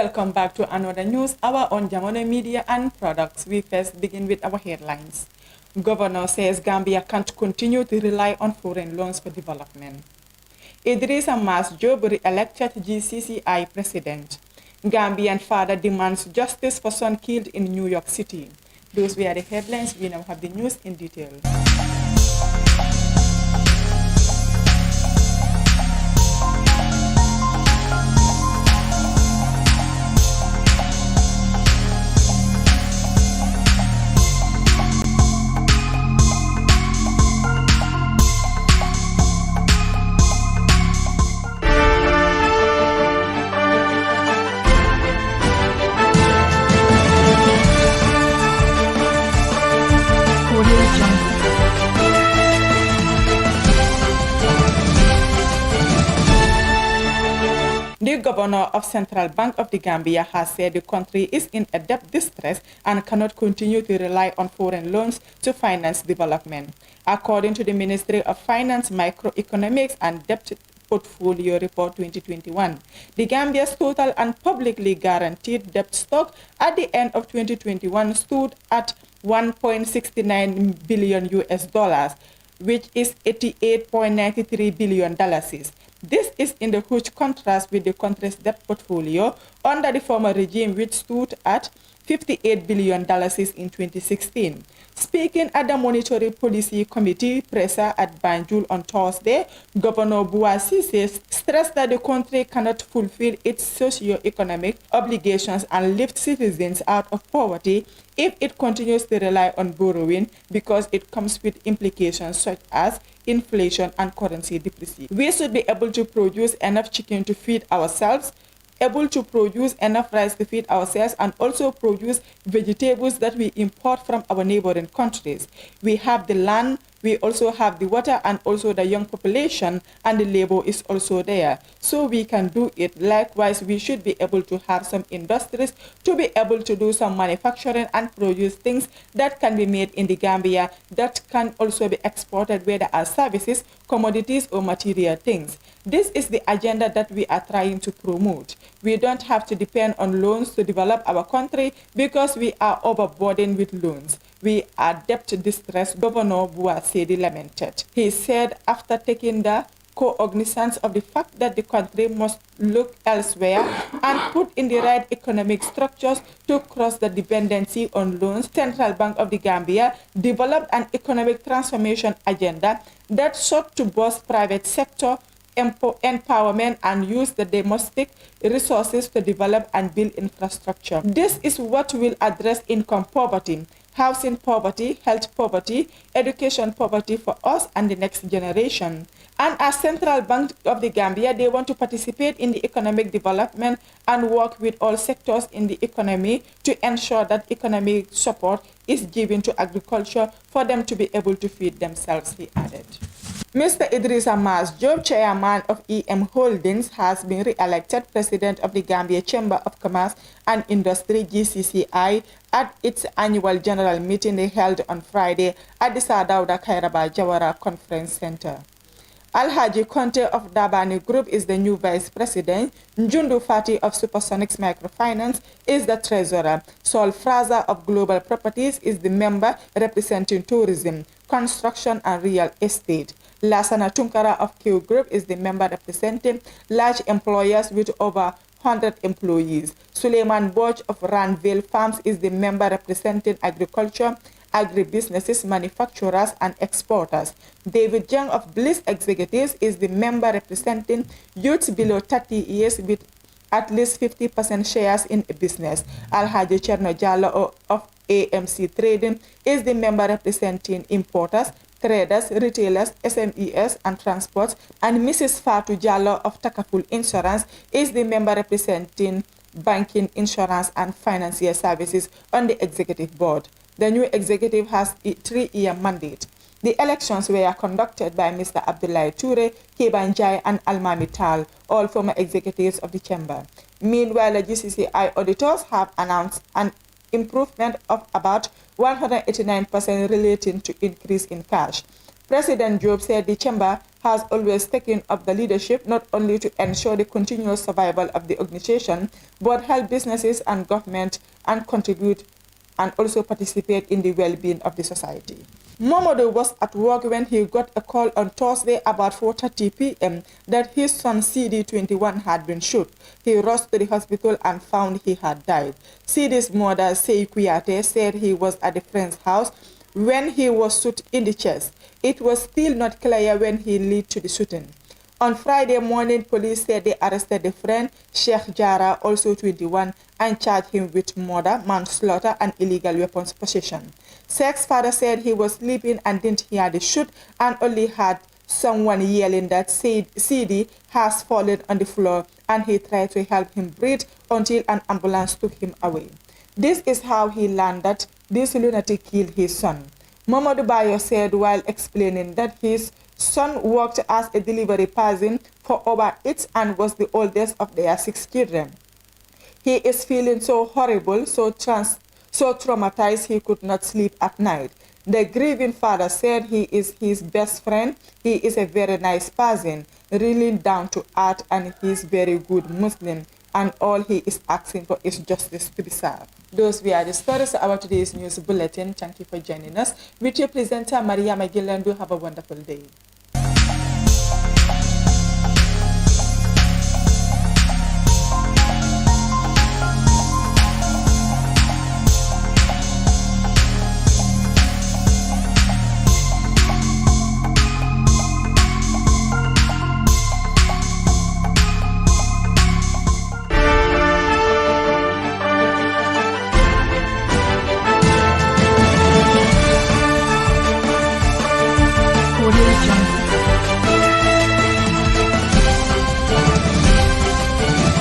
Welcome back to another news hour on Jamono Media and Products. We first begin with our headlines. Governor says Gambia can't continue to rely on foreign loans for development. Idrissa Mas Job re-elected GCCI president. Gambian father demands justice for son killed in New York City. Those were the headlines. We now have the news in detail. The governor of Central Bank of the Gambia has said the country is in a debt distress and cannot continue to rely on foreign loans to finance development. According to the Ministry of Finance, Microeconomics and Debt Portfolio Report 2021, the Gambia's total and publicly guaranteed debt stock at the end of 2021 stood at 1.69 billion US dollars, which is $88.93 billion. This is in the huge contrast with the country's debt portfolio under the former regime, which stood at $58 billion in 2016. Speaking at the Monetary Policy Committee presser at Banjul on Thursday, Governor Bouazizi stressed that the country cannot fulfill its socio-economic obligations and lift citizens out of poverty if it continues to rely on borrowing, because it comes with implications such as inflation and currency depreciation. We should be able to produce enough chicken to feed ourselves, able to produce enough rice to feed ourselves, and also produce vegetables that we import from our neighboring countries. We have the land, we also have the water, and also the young population, and the labor is also there. So we can do it. Likewise, we should be able to have some industries to be able to do some manufacturing and produce things that can be made in the Gambia that can also be exported, whether as services, commodities, or material things. This is the agenda that we are trying to promote. We don't have to depend on loans to develop our country because we are overburdened with loans. We are debt distressed, Governor Bouazizi lamented. He said after taking the cognizance of the fact that the country must look elsewhere and put in the right economic structures to cross the dependency on loans, Central Bank of the Gambia developed an economic transformation agenda that sought to boost private sector empowerment and use the domestic resources to develop and build infrastructure. This is what will address income poverty, housing poverty, health poverty, education poverty for us and the next generation. And as Central Bank of the Gambia, they want to participate in the economic development and work with all sectors in the economy to ensure that economic support is given to agriculture for them to be able to feed themselves, he added. Mr. Idrissa Mas Job, chairman of EM Holdings, has been re-elected president of the Gambia Chamber of Commerce and Industry (GCCI) at its annual general meeting held on Friday at the Sir Dawda Kairaba Jawara Conference Center. Alhaji Conte of Dabani Group is the new vice president. Njundu Fati of Supersonics Microfinance is the treasurer. Sol Fraza of Global Properties is the member representing tourism, construction, and real estate. Lasana Tunkara of Q Group is the member representing large employers with over 100 employees. Suleiman Boch of Randville Farms is the member representing agriculture, agribusinesses, manufacturers, and exporters. David Jang of Bliss Executives is the member representing youths below 30 years with at least 50% shares in a business. Alhaji Cherno Jallo of AMC Trading is the member representing importers, traders, retailers, SMEs, and transports. And Mrs. Fatu Jallo of Takaful Insurance is the member representing banking, insurance, and financial services on the executive board. The new executive has a 3-year mandate. The elections were conducted by Mr. Abdullahi Ture, Kebanjai, and Almami Tal, all former executives of the chamber. Meanwhile, the GCCI auditors have announced an improvement of about 189% relating to increase in cash. President Job said the chamber has always taken up the leadership not only to ensure the continuous survival of the organization, but help businesses and government and contribute and also participate in the well-being of the society. Momodu was at work when he got a call on Thursday about 4:30 p.m. that his son CD21 had been shot. He rushed to the hospital and found he had died. CD's mother, Sei Kuyate, said he was at a friend's house when he was shot in the chest. It was still not clear when he led to the shooting. On Friday morning, police said they arrested the friend, Sheikh Jara, also 21, and charged him with murder, manslaughter, and illegal weapons possession. Sheikh's father said he was sleeping and didn't hear the shoot and only heard someone yelling that CD has fallen on the floor, and he tried to help him breathe until an ambulance took him away. This is how he learned that this lunatic killed his son. Momodu Bayo said while explaining that his son worked as a delivery person for over 8 and was the oldest of their 6 children. He is feeling so horrible, so traumatized he could not sleep at night. The grieving father said he is his best friend. He is a very nice person, really down to earth, and he is very good Muslim. And all he is asking for is justice to be served. Those were the stories about today's news bulletin. Thank you for joining us. With your presenter, Maria Magillan, do have a wonderful day.